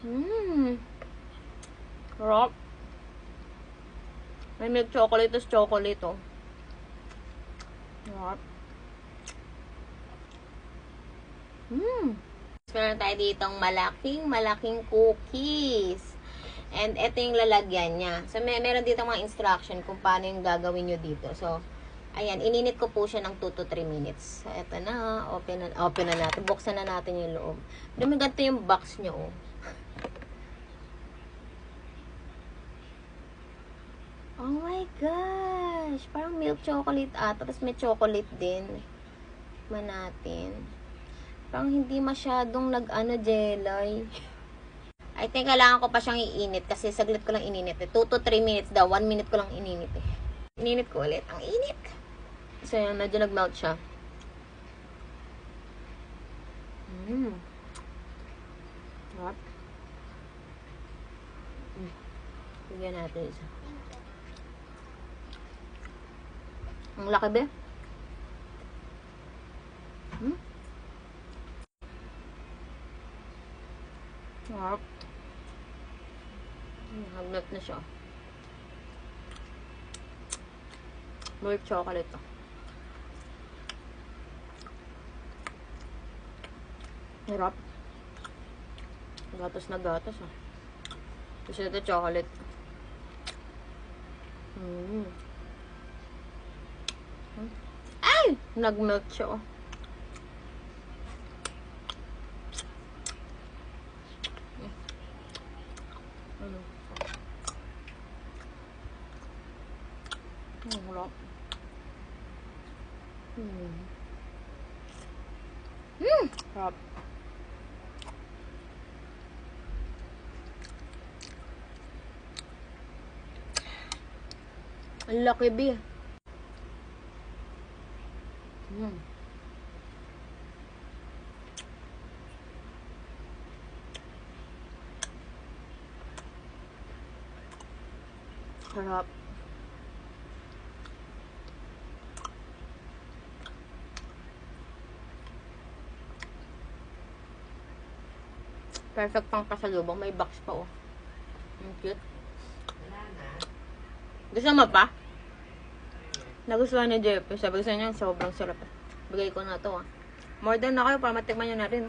Mmm. Rock. May milk chocolate, tapos chocolate, oh. Rock. Mmm. Meron tayo ditong malaking cookies. And ito yung lalagyan niya. So, meron dito mga instruction kung paano yung gagawin nyo dito. So, ayan, ininit ko po siya ng 2 to 3 minutes. So, ito na. Open na natin. Buksan na natin yung loob. Ganito yung box nyo, oh. Oh my gosh! Parang milk chocolate tapos may chocolate din. Tikman natin. Parang hindi masyadong jelly. I think kailangan ko pa siyang iinit kasi saglit ko lang ininit. 2 to 3 minutes daw. 1 minute ko lang ininit eh. Ininit ko ulit. Ang init! So, yan. Medyo nag-melt siya. What? Bigyan natin isa. Ang laki ba? Sarap. Nag-melt na siya. Milk chocolate to. Sarap. Gatas na gatas, ah. Kasi ito chocolate. Ay! Nag-melt siya, oh. Sarap. Sarap. Ang laki, B. Sarap. Perfect pang pasalubong. May box pa, oh. Ang cute. Gusto mo pa? Nagustuhan ni Jeff. Sabi ko sa inyo, sobrang sarap. Bigay ko na to, ah. More than na kayo para matikman nyo na rin.